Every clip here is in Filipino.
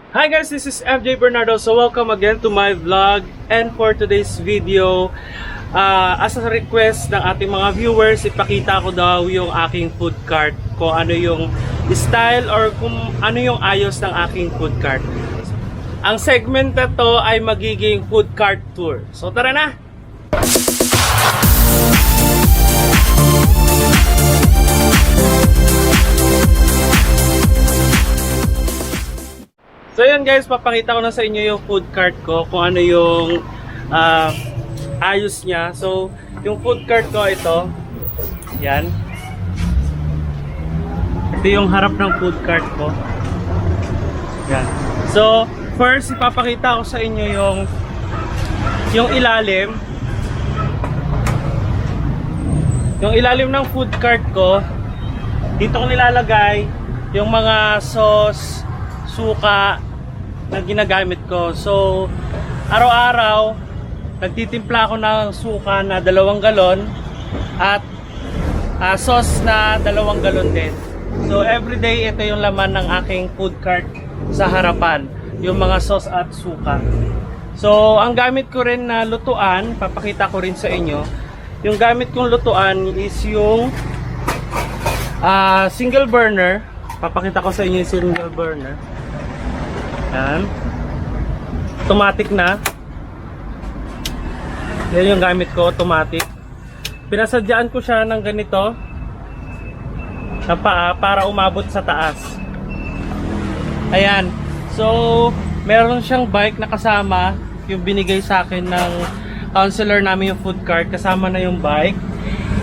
Hi guys, this is FJ Bernardo. So welcome again to my vlog. And for today's video, as a request ng ating mga viewers, ipakita ko daw yung aking food cart. Kung ano yung style or kung ano yung ayos ng aking food cart. Ang segment na to ay magiging food cart tour. So tara na! So yun guys, papakita ko na sa inyo yung food cart ko, kung ano yung ayos niya. So yung food cart ko ito, yan. Ito yung harap ng food cart ko. Yan. So first, ipapakita ko sa inyo yung ilalim. Yung ilalim ng food cart ko, dito ko nilalagay yung mga sauce, suka na ginagamit ko. So araw-araw nagtitimpla ako ng suka na 2 galon at sauce na 2 galon din. So everyday ito yung laman ng aking food cart sa harapan, yung mga sauce at suka. So ang gamit ko rin na lutuan, papakita ko rin sa inyo. Yung gamit kong lutuan is yung single burner. Papakita ko sa inyo yung single burner. Yan. Automatic na. Yan yung gamit ko, automatic. Pinasadyaan ko siya ng ganito na paa para umabot sa taas. Ayan. So, meron siyang bike na kasama, yung binigay sa akin ng counselor namin, yung food cart, kasama na yung bike.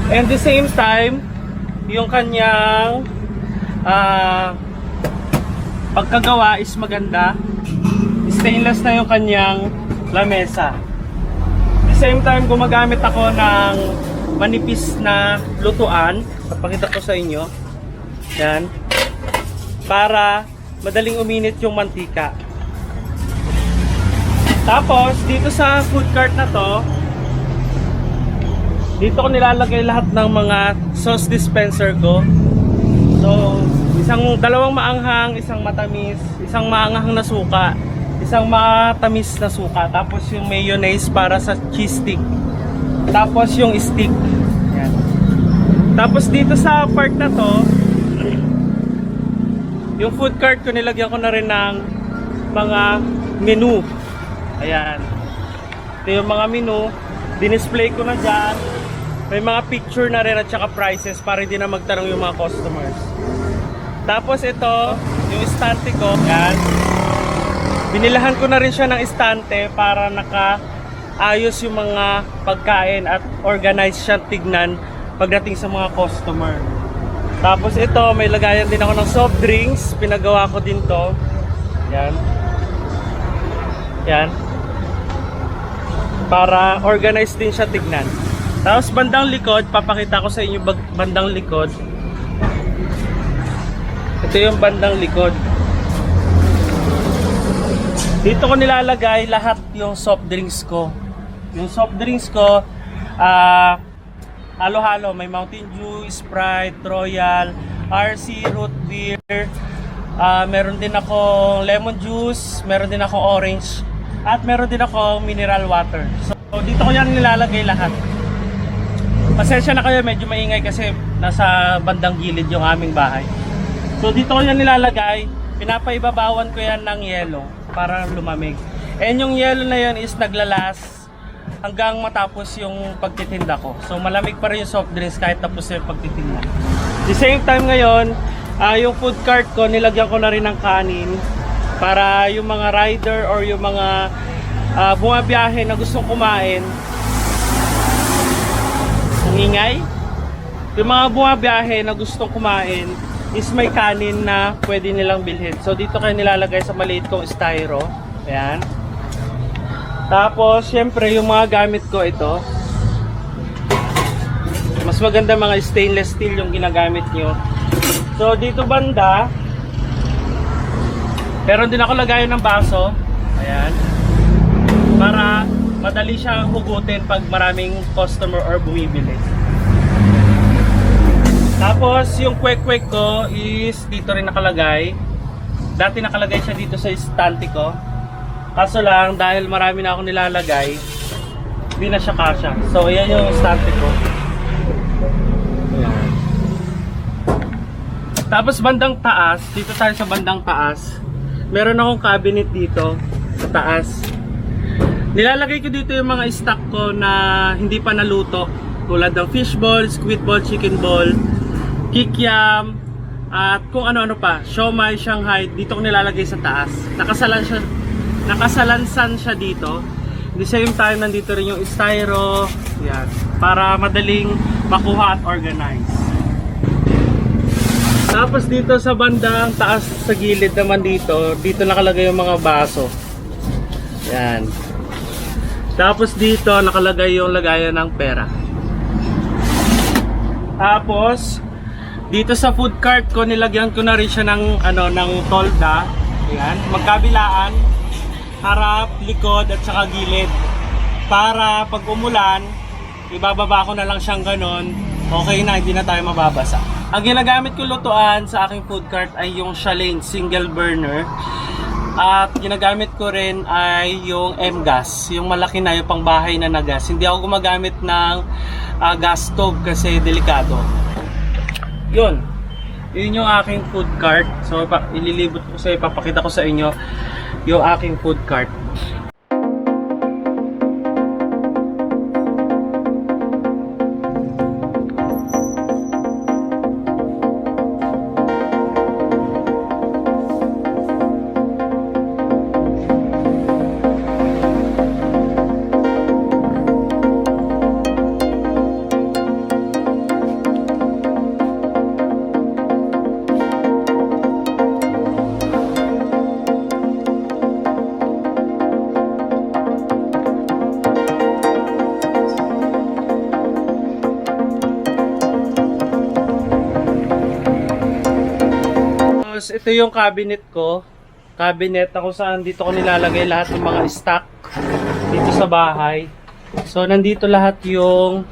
And the same time, yung kanyang pagkagawa is maganda. Stainless na yung kanyang lamesa. At the same time, gumagamit ako ng manipis na lutuan. Papakita ko sa inyo. Yan. Para madaling uminit yung mantika. Tapos, dito sa food cart na to, dito ko nilalagay lahat ng mga sauce dispenser ko. So, dalawang maanghang, isang matamis, isang maanghang na suka, isang matamis na suka, tapos yung mayonnaise para sa cheese stick, tapos yung stick. Yan. Tapos dito sa part na to, yung food cart ko, nilagyan ko na rin ng mga menu. Ayan. Ito yung mga menu, dinisplay ko na dyan. May mga picture na rin at saka prices para hindi na magtanong yung mga customers. Tapos ito, yung estante ko, yan. Binilahan ko na rin siya ng estante para nakaayos yung mga pagkain at organize siya tignan pagdating sa mga customer. Tapos ito, may lagayan din ako ng soft drinks. Pinagawa ko din to. Yan. Yan. Para organize din siya tignan. Tapos bandang likod, papakita ko sa inyo bandang likod. Ito yung bandang likod. Dito ko nilalagay lahat yung soft drinks ko. Yung soft drinks ko, halo-halo. May Mountain Dew, Sprite, Royal, RC, Root Beer. Meron din akong lemon juice, meron din akong orange, at meron din akong mineral water. So dito ko yan nilalagay lahat. Pasensya na kayo, medyo maingay kasi nasa bandang gilid yung aming bahay. So dito ko yan nilalagay, pinapaibabawan ko yan ng yelo para lumamig. And yung yelo na yan is naglalas hanggang matapos yung pagtitinda ko. So malamig pa rin yung soft drinks kahit tapos yung pagtitinda. The same time ngayon, yung food cart ko, nilagyan ko na rin ng kanin para yung mga rider or yung mga bumabiyahe na gustong kumain. Ang ingay. Yung mga bumabiyahe na gustong kumain is may kanin na pwede nilang bilhin. So dito kayo nilalagay sa maliit kong styro. Ayan. Tapos syempre yung mga gamit ko ito. Mas maganda mga stainless steel yung ginagamit nyo. So dito banda, meron din ako lagayan ng baso. Ayan. Para madali siyang hugutin pag maraming customer or bumibili. Tapos yung kwek-kwek ko is dito rin nakalagay. Dati nakalagay siya dito sa estante ko. Kaso lang, dahil marami na akong nilalagay, hindi na siya kasya. So, ayan yung estante ko. Ayan. Tapos bandang taas, dito tayo sa bandang taas, meron akong cabinet dito sa taas. Nilalagay ko dito yung mga stock ko na hindi pa naluto, tulad ng fishball, squid ball, chicken ball, kikiam, at kung ano-ano pa, siomai, shanghai. Dito ko nilalagay sa taas. Nakasalansan siya dito. At the same time, nandito rin yung styro, yan, para madaling makuha at organize. Tapos dito sa bandang taas sa gilid naman dito nakalagay yung mga baso. Yan. Tapos dito nakalagay yung lagayan ng pera. Tapos dito sa food cart ko, nilagyan ko na rin siya ng ng tolda. Ayan, magkabilaan, harap, likod at saka gilid. Para pag umulan, ibababa ko na lang siyang ganon. Okay na, hindi na tayo mababasa. Ang ginagamit ko lutuan sa aking food cart ay yung Shalane single burner. At ginagamit ko rin ay yung M-gas, yung malaki na, yung pangbahay na gas. Hindi ako gumagamit ng gas stove kasi delikado. Yun yung aking food cart. So ililibot ko sa ipapakita ko sa inyo yung aking food cart. Ito yung cabinet ko. Cabinet na kung saan dito ko nilalagay lahat ng mga stock dito sa bahay. So nandito lahat yung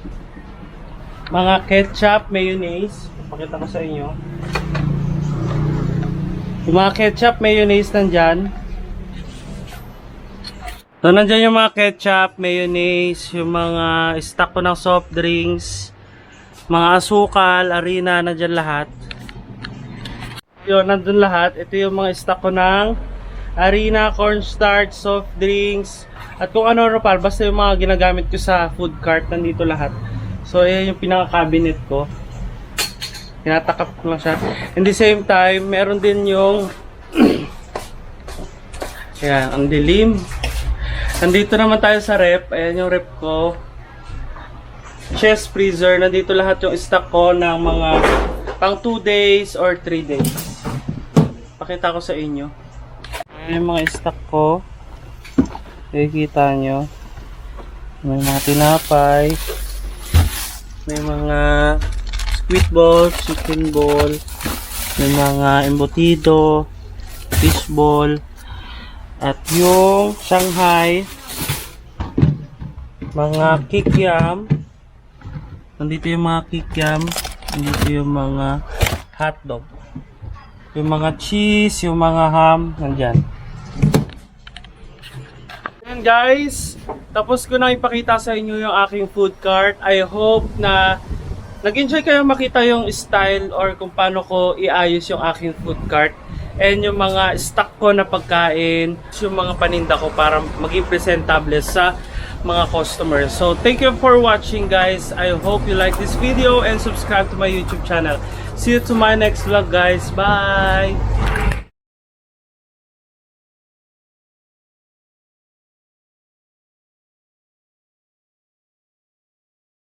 mga ketchup, mayonnaise. Pakita ko sa inyo. Yung mga ketchup, mayonnaise nandyan. So nandyan yung mga ketchup, mayonnaise, yung mga stock ko ng soft drinks, mga asukal, harina, nandyan lahat. Yun, nandun lahat. Ito yung mga stock ko ng harina, cornstarch, soft drinks, at kung ano-ano pa. Basta yung mga ginagamit ko sa food cart, nandito lahat. So, ayan yung pinaka-cabinet ko. Tinatakap ko lang siya. In the same time, meron din yung ayan, ang dilim. Nandito naman tayo sa rep. Ayan yung rep ko. Chest freezer. Nandito lahat yung stock ko ng mga pang 2 days or 3 days. Pakita ko sa inyo. Ayan yung mga stock ko. Nakikita nyo. May mga tinapay. May mga squid ball, chicken ball. May mga embutido, fish ball. At yung Shanghai. Mga kikiam. Nandito yung mga kikiam. Nandito yung mga hotdog. Yung mga cheese, yung mga ham, nandyan. Ayan guys, tapos ko na ipakita sa inyo yung aking food cart. I hope na nag-enjoy kayo makita yung style or kung paano ko iayos yung aking food cart. And yung mga stock ko na pagkain, yung mga paninda ko para maging presentable sa mga customers. So thank you for watching guys. I hope you like this video and subscribe to my YouTube channel. See you to my next vlog guys. Bye!